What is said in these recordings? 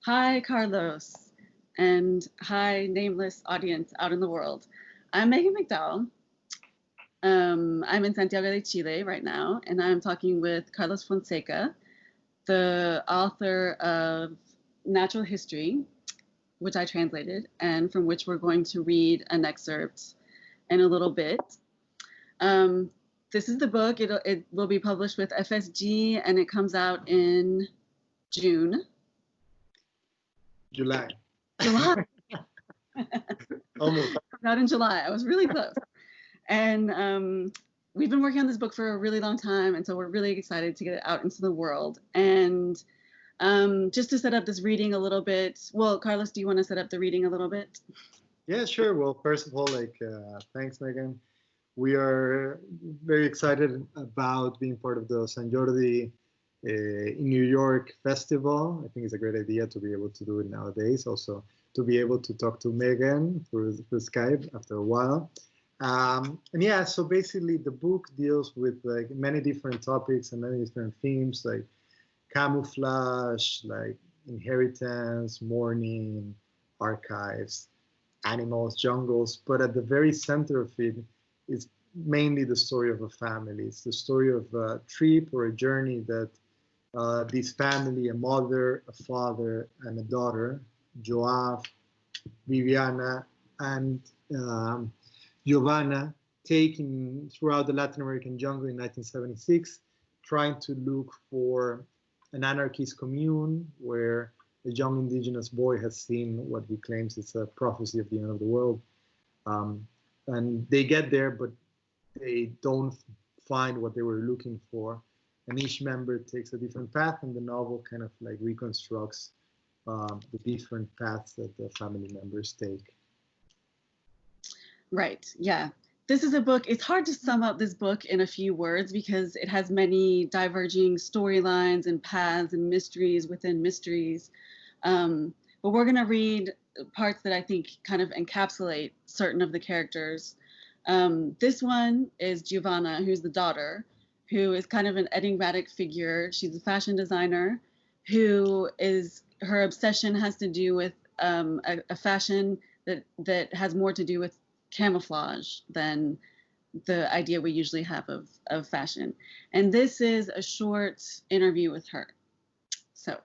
Hi, Carlos, and hi, nameless audience out in the world. I'm Megan McDowell. I'm in Santiago de Chile right now, and I'm talking with Carlos Fonseca, the author of Natural History, which I translated, and from which we're going to read an excerpt in a little bit. Um, this is the book. It will be published with FSG, and it comes out in June. July. July. Almost. Out in July. I was really close. And we've been working on this book for a really long time, and so we're really excited to get it out into the world. And just to set up this reading a little bit, well, Carlos, do you want to set up the reading a little bit? Yeah, sure. Well, first of all, thanks, Megan. We are very excited about being part of the San Jordi in New York festival. I think it's a great idea to be able to do it nowadays. Also, to be able to talk to Megan through Skype after a while. And yeah, so basically the book deals with like many different topics and many different themes, like camouflage, like inheritance, mourning, archives, animals, jungles. But at the very center of it is mainly the story of a family. It's the story of a trip or a journey that this family, a mother, a father, and a daughter, Joab, Viviana, and Giovanna, taking throughout the Latin American jungle in 1976, trying to look for an anarchist commune where a young indigenous boy has seen what he claims is a prophecy of the end of the world. And they get there, but they don't find what they were looking for. And each member takes a different path, and the novel kind of like reconstructs the different paths that the family members take. Right, yeah. This is a book, it's hard to sum up this book in a few words because it has many diverging storylines and paths and mysteries within mysteries. But we're going to read parts that I think kind of encapsulate certain of the characters. This one is Giovanna, who's the daughter, who is kind of an enigmatic figure. She's a fashion designer who is, her obsession has to do with a fashion that has more to do with camouflage than the idea we usually have of fashion. And this is a short interview with her. So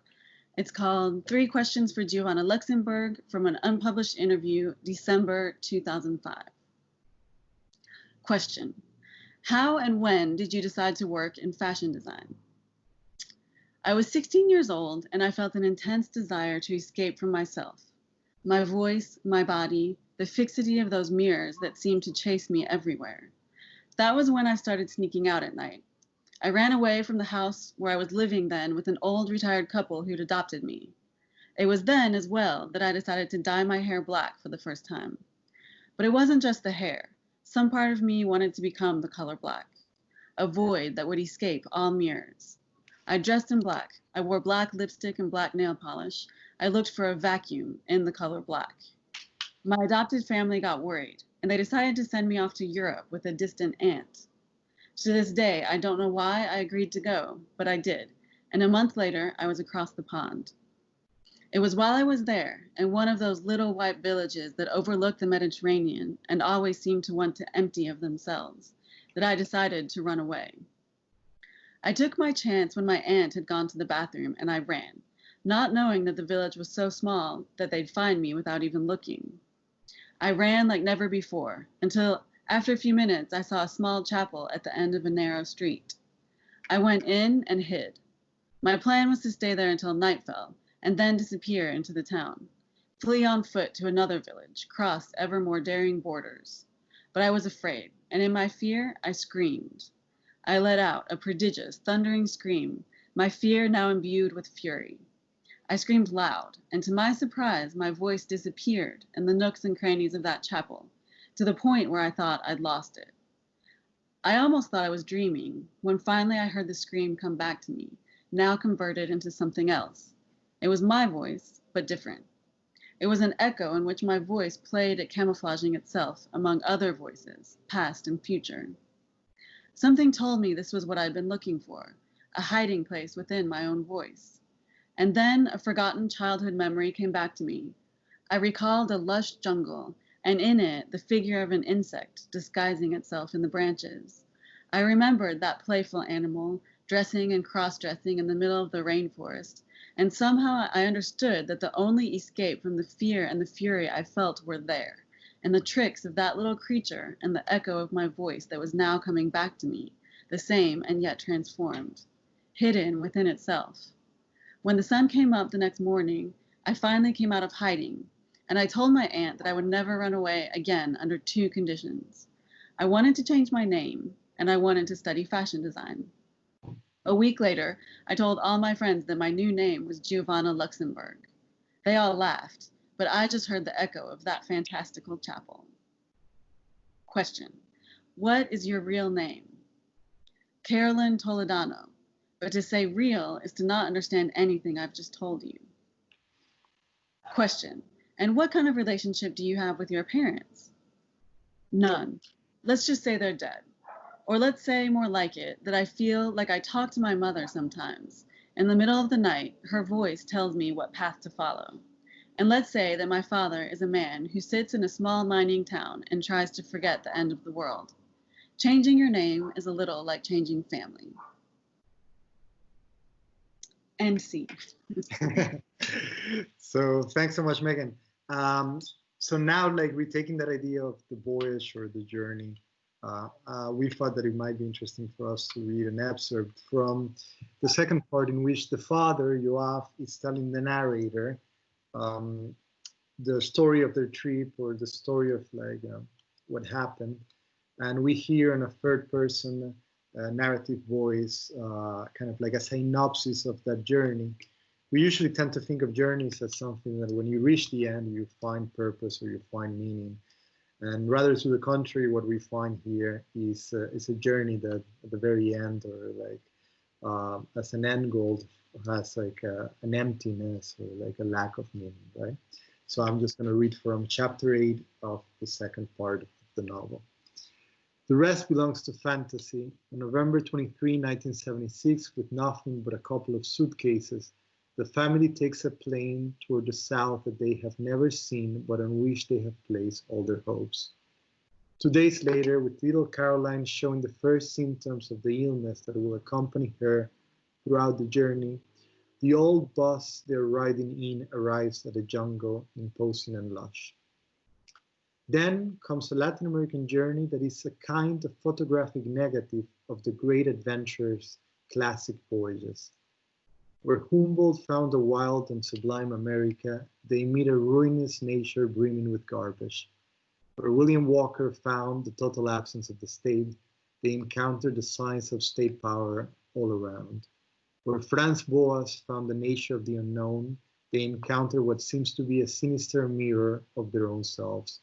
it's called 3 Questions for Giovanna Luxemburg from an unpublished interview, December 2005. Question: how and when did you decide to work in fashion design? I was 16 years old and I felt an intense desire to escape from myself, my voice, my body, the fixity of those mirrors that seemed to chase me everywhere. That was when I started sneaking out at night. I ran away from the house where I was living then with an old retired couple who'd adopted me. It was then as well that I decided to dye my hair black for the first time. But it wasn't just the hair. Some part of me wanted to become the color black, a void that would escape all mirrors. I dressed in black. I wore black lipstick and black nail polish. I looked for a vacuum in the color black. My adopted family got worried, and they decided to send me off to Europe with a distant aunt. To this day, I don't know why I agreed to go, but I did, and a month later, I was across the pond. It was while I was there, in one of those little white villages that overlook the Mediterranean and always seem to want to empty of themselves, that I decided to run away. I took my chance when my aunt had gone to the bathroom, and I ran, not knowing that the village was so small that they'd find me without even looking. I ran like never before, until after a few minutes I saw a small chapel at the end of a narrow street. I went in and hid. My plan was to stay there until night fell, and then disappear into the town, flee on foot to another village, cross ever more daring borders. But I was afraid, and in my fear I screamed. I let out a prodigious, thundering scream, my fear now imbued with fury. I screamed loud, and to my surprise, my voice disappeared in the nooks and crannies of that chapel, to the point where I thought I'd lost it. I almost thought I was dreaming, when finally I heard the scream come back to me, now converted into something else. It was my voice, but different. It was an echo in which my voice played at camouflaging itself among other voices, past and future. Something told me this was what I'd been looking for, a hiding place within my own voice. And then a forgotten childhood memory came back to me. I recalled a lush jungle, and in it the figure of an insect disguising itself in the branches. I remembered that playful animal, dressing and cross-dressing in the middle of the rainforest, and somehow I understood that the only escape from the fear and the fury I felt were there, and the tricks of that little creature and the echo of my voice that was now coming back to me, the same and yet transformed, hidden within itself. When the sun came up the next morning, I finally came out of hiding, and I told my aunt that I would never run away again under two conditions. I wanted to change my name, and I wanted to study fashion design. A week later, I told all my friends that my new name was Giovanna Luxembourg. They all laughed, but I just heard the echo of that fantastical chapel. Question: what is your real name? Carolyn Toledano. But to say real is to not understand anything I've just told you. Question: and what kind of relationship do you have with your parents? None. Let's just say they're dead. Or let's say, more like it, that I feel like I talk to my mother sometimes. In the middle of the night, her voice tells me what path to follow. And let's say that my father is a man who sits in a small mining town and tries to forget the end of the world. Changing your name is a little like changing family. End scene. So thanks so much, Megan. So now, like, we're taking that idea of the voyage or the journey. We thought that it might be interesting for us to read an excerpt from the second part, in which the father, Yoav, is telling the narrator the story of their trip, or the story of what happened. And we hear in a third person narrative voice, kind of like a synopsis of that journey. We usually tend to think of journeys as something that when you reach the end, you find purpose or you find meaning. And rather to the contrary, what we find here is a journey that at the very end, or like as an end goal, has like an emptiness or like a lack of meaning, right? So I'm just going to read from chapter 8 of the second part of the novel. The rest belongs to fantasy. On November 23, 1976, with nothing but a couple of suitcases, the family takes a plane toward the south that they have never seen, but on which they have placed all their hopes. 2 days later, with little Caroline showing the first symptoms of the illness that will accompany her throughout the journey, the old bus they're riding in arrives at a jungle imposing and lush. Then comes a Latin American journey that is a kind of photographic negative of the great adventurers' classic voyages. Where Humboldt found a wild and sublime America, they meet a ruinous nature brimming with garbage. Where William Walker found the total absence of the state, they encounter the signs of state power all around. Where Franz Boas found the nature of the unknown, they encounter what seems to be a sinister mirror of their own selves.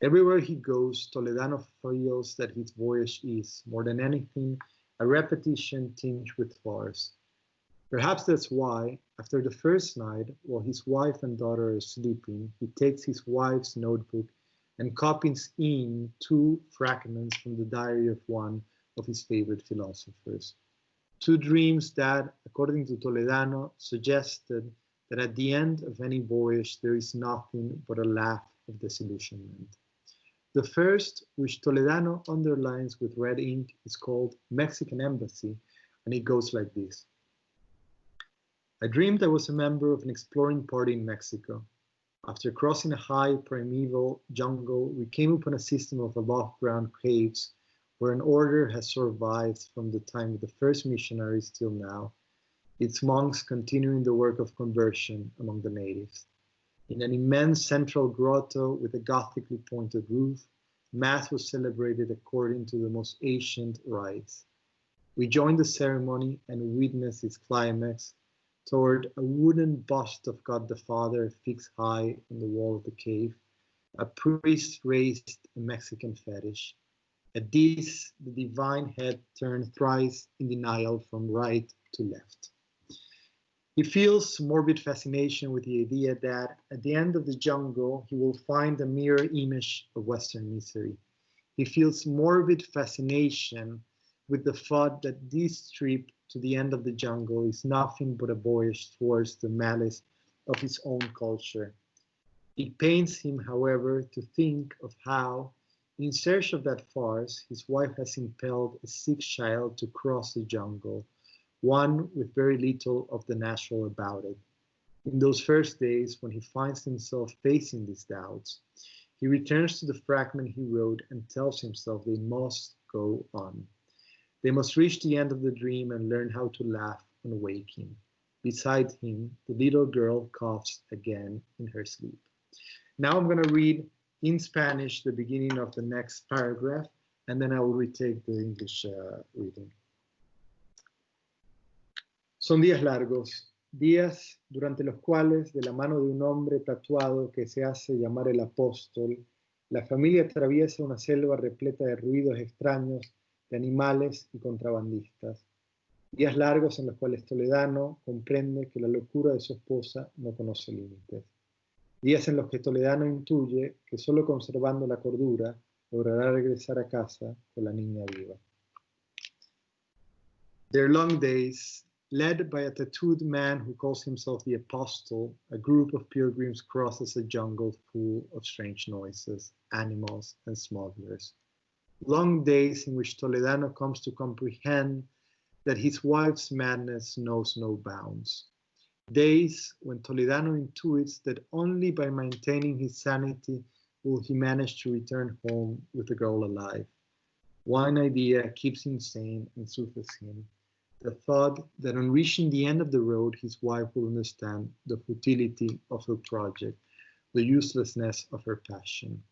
Everywhere he goes, Toledano feels that his voyage is, more than anything, a repetition tinged with farce. Perhaps that's why, after the first night, while his wife and daughter are sleeping, he takes his wife's notebook and copies in 2 fragments from the diary of one of his favorite philosophers. 2 dreams that, according to Toledano, suggested that at the end of any voyage there is nothing but a laugh of disillusionment. The first, which Toledano underlines with red ink, is called Mexican Embassy, and it goes like this. I dreamed I was a member of an exploring party in Mexico. After crossing a high primeval jungle, we came upon a system of above-ground caves where an order has survived from the time of the first missionaries till now, its monks continuing the work of conversion among the natives. In an immense central grotto with a Gothically pointed roof, Mass was celebrated according to the most ancient rites. We joined the ceremony and witnessed its climax toward a wooden bust of God the Father fixed high on the wall of the cave. A priest raised a Mexican fetish. At this, the divine head turned thrice in denial from right to left. He feels morbid fascination with the idea that at the end of the jungle, he will find a mirror image of Western misery. He feels morbid fascination with the thought that this trip to the end of the jungle is nothing but a voyage towards the malice of his own culture. It pains him, however, to think of how, in search of that farce, his wife has impelled a sick child to cross the jungle, one with very little of the natural about it. In those first days, when he finds himself facing these doubts, he returns to the fragment he wrote and tells himself they must go on. They must reach the end of the dream and learn how to laugh on waking. Beside him, the little girl coughs again in her sleep. Now I'm going to read in Spanish the beginning of the next paragraph, and then I will retake the English reading. Son días largos, días durante los cuales, de la mano de un hombre tatuado que se hace llamar el apóstol, la familia atraviesa una selva repleta de ruidos extraños, de animales y contrabandistas. Días largos en los cuales Toledano comprende que la locura de su esposa no conoce límites. Días en los que Toledano intuye que solo conservando la cordura logrará regresar a casa con la niña viva. Their long days, led by a tattooed man who calls himself the Apostle, a group of pilgrims crosses a jungle full of strange noises, animals, and smugglers. Long days in which Toledano comes to comprehend that his wife's madness knows no bounds. Days when Toledano intuits that only by maintaining his sanity will he manage to return home with the girl alive. One idea keeps him sane and soothes him: the thought that on reaching the end of the road, his wife will understand the futility of her project, the uselessness of her passion.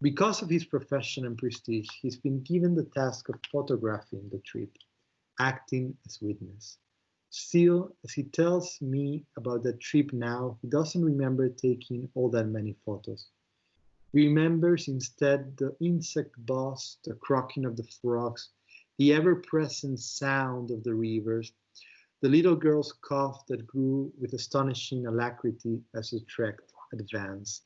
Because of his profession and prestige, he's been given the task of photographing the trip, acting as witness. Still, as he tells me about that trip now, he doesn't remember taking all that many photos. He remembers instead the insect buzz, the croaking of the frogs, the ever-present sound of the rivers, the little girl's cough that grew with astonishing alacrity as the trek advanced.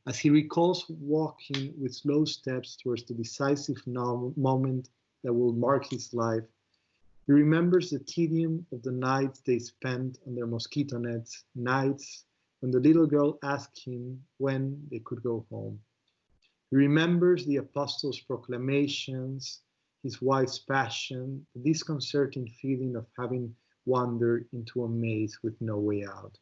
As he recalls walking with slow steps towards the decisive moment that will mark his life, he remembers the tedium of the nights they spent on their mosquito nets, nights when the little girl asked him when they could go home. He remembers the apostles' proclamations, his wife's passion, the disconcerting feeling of having wandered into a maze with no way out.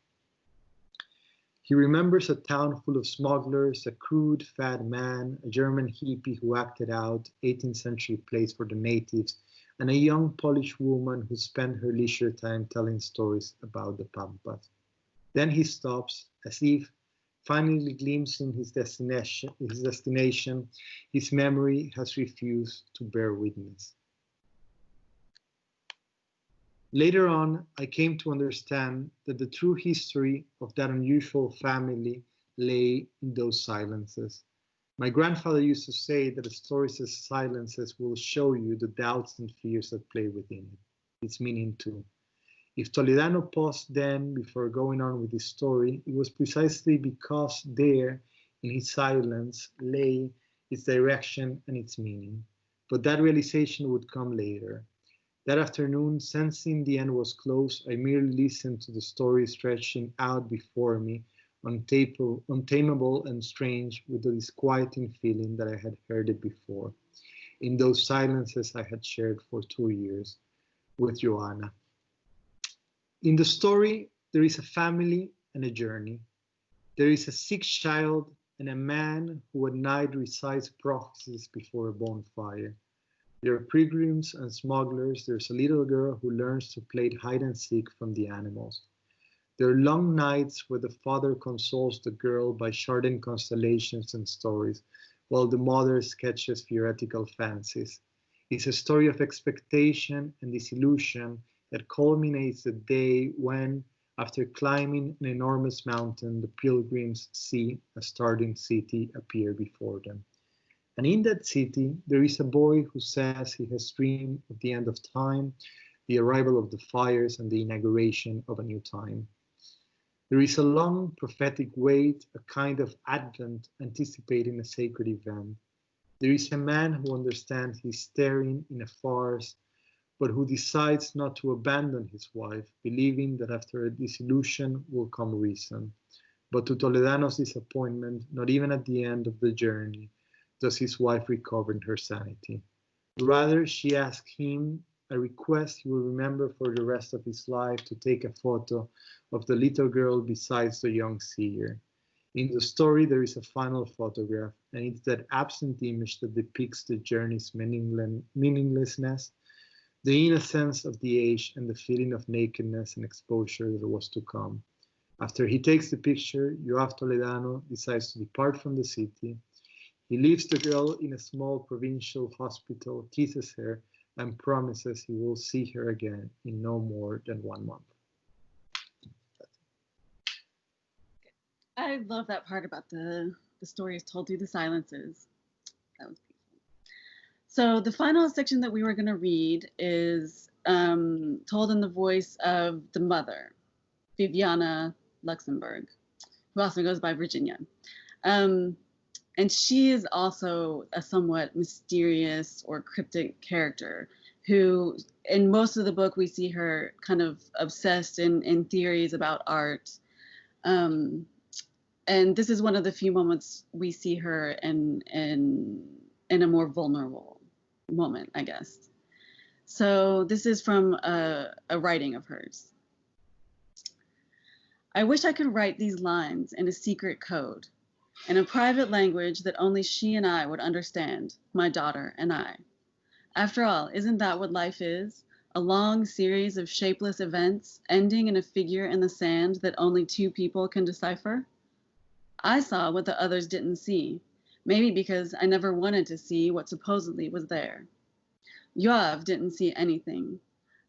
He remembers a town full of smugglers, a crude, fat man, a German hippie who acted out 18th century plays for the natives, and a young Polish woman who spent her leisure time telling stories about the Pampas. Then he stops, as if finally glimpsing his destination, his memory has refused to bear witness. Later on, I came to understand that the true history of that unusual family lay in those silences. My grandfather used to say that a story's silences will show you the doubts and fears that play within it, its meaning too. If Toledano paused then before going on with his story, it was precisely because there, in his silence, lay its direction and its meaning. But that realization would come later. That afternoon, sensing the end was close, I merely listened to the story stretching out before me, untamable and strange, with the disquieting feeling that I had heard it before, in those silences I had shared for 2 years with Giovanna. In the story, there is a family and a journey. There is a sick child and a man who at night recites prophecies before a bonfire. There are pilgrims and smugglers. There's a little girl who learns to play hide and seek from the animals. There are long nights where the father consoles the girl by shortened constellations and stories, while the mother sketches theoretical fancies. It's a story of expectation and disillusion that culminates the day when, after climbing an enormous mountain, the pilgrims see a starting city appear before them. And in that city, there is a boy who says he has dreamed of the end of time, the arrival of the fires, and the inauguration of a new time. There is a long prophetic wait, a kind of advent anticipating a sacred event. There is a man who understands he's staring in a farce but who decides not to abandon his wife, believing that after a disillusion will come reason. But to Toledano's disappointment, not even at the end of the journey does his wife recover her sanity. Rather, she asks him a request he will remember for the rest of his life, to take a photo of the little girl beside the young seer. In the story, there is a final photograph, and it's that absent image that depicts the journey's meaninglessness, the innocence of the age, and the feeling of nakedness and exposure that was to come. After he takes the picture, Joab Toledano decides to depart from the city. He leaves the girl in a small provincial hospital, kisses her, and promises he will see her again in no more than 1 month. I love that part about the stories told through the silences. That was beautiful. So the final section that we were going to read is told in the voice of the mother, Viviana Luxemburg, who also goes by Virginia. And she is also a somewhat mysterious or cryptic character who, in most of the book, we see her kind of obsessed in theories about art. And this is one of the few moments we see her in a more vulnerable moment, I guess. So this is from a writing of hers. I wish I could write these lines in a secret code, in a private language that only she and I would understand, my daughter and I. After all, isn't that what life is? A long series of shapeless events ending in a figure in the sand that only two people can decipher? I saw what the others didn't see, maybe because I never wanted to see what supposedly was there. Yoav didn't see anything.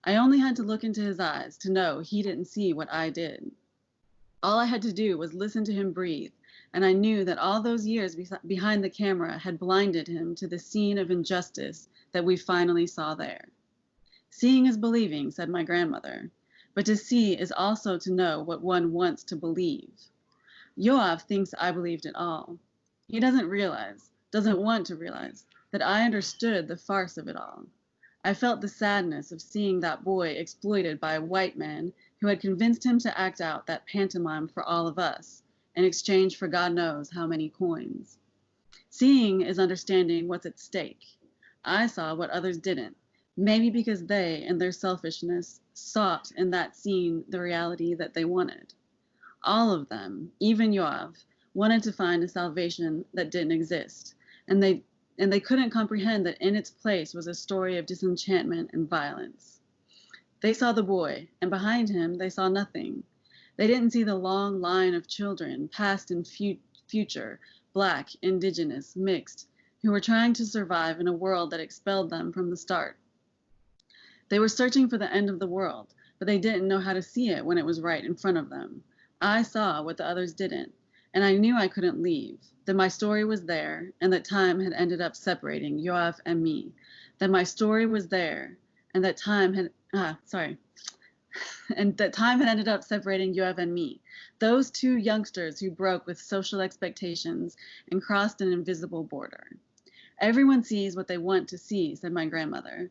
I only had to look into his eyes to know he didn't see what I did. All I had to do was listen to him breathe, and I knew that all those years behind the camera had blinded him to the scene of injustice that we finally saw there. Seeing is believing, said my grandmother, but to see is also to know what one wants to believe. Yoav thinks I believed it all. He doesn't want to realize, that I understood the farce of it all. I felt the sadness of seeing that boy exploited by a white man who had convinced him to act out that pantomime for all of us, in exchange for God knows how many coins. Seeing is understanding what's at stake. I saw what others didn't, maybe because they, in their selfishness, sought in that scene the reality that they wanted. All of them, even Yoav, wanted to find a salvation that didn't exist, and they couldn't comprehend that in its place was a story of disenchantment and violence. They saw the boy, and behind him they saw nothing. They didn't see the long line of children, past and future, black, indigenous, mixed, who were trying to survive in a world that expelled them from the start. They were searching for the end of the world, but they didn't know how to see it when it was right in front of them. I saw what the others didn't, and I knew I couldn't leave, that my story was there, and that time had ended up separating Yoav and me, that my story was there, and that time had ended up separating Yoav and me, those two youngsters who broke with social expectations and crossed an invisible border. Everyone sees what they want to see, said my grandmother.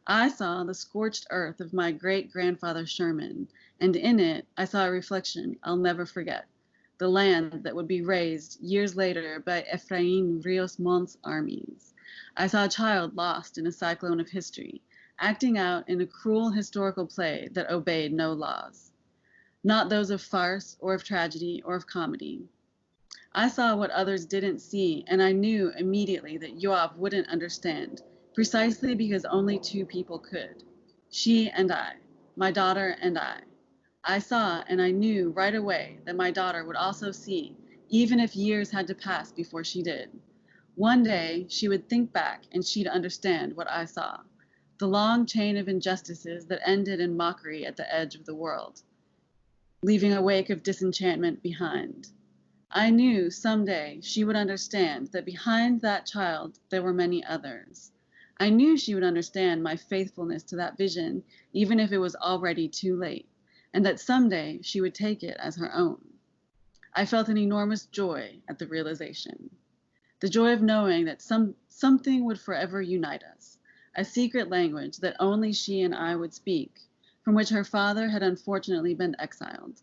I saw the scorched earth of my great-grandfather Sherman, and in it I saw a reflection I'll never forget, the land that would be razed years later by Efrain Rios Mont's armies. I saw a child lost in a cyclone of history, acting out in a cruel historical play that obeyed no laws, not those of farce or of tragedy or of comedy. I saw what others didn't see, and I knew immediately that Yoav wouldn't understand, precisely because only two people could. She and I, my daughter and I. I saw and I knew right away that my daughter would also see, even if years had to pass before she did. One day she would think back and she'd understand what I saw, the long chain of injustices that ended in mockery at the edge of the world, leaving a wake of disenchantment behind. I knew someday she would understand that behind that child there were many others. I knew she would understand my faithfulness to that vision, even if it was already too late, and that someday she would take it as her own. I felt an enormous joy at the realization, the joy of knowing that something would forever unite us, a secret language that only she and I would speak, from which her father had unfortunately been exiled.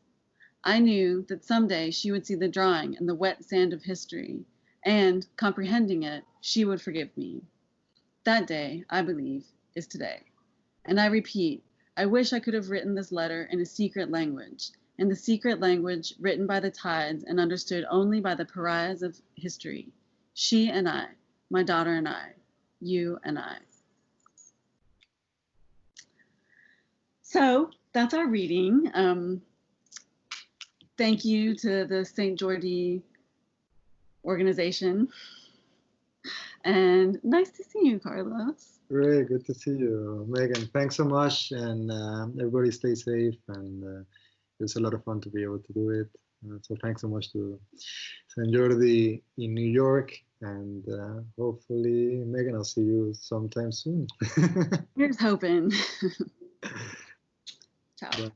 I knew that someday she would see the drawing in the wet sand of history, and, comprehending it, she would forgive me. That day, I believe, is today. And I repeat, I wish I could have written this letter in a secret language, in the secret language written by the tides and understood only by the pariahs of history. She and I, my daughter and I, you and I. So that's our reading. Thank you to the St. Geordie organization. And nice to see you, Carlos. Great, good to see you, Megan. Thanks so much, and everybody stay safe. And it was a lot of fun to be able to do it. So thanks so much to San Jordi in New York, and hopefully, Megan, I'll see you sometime soon. Here's hoping. Ciao. Bye.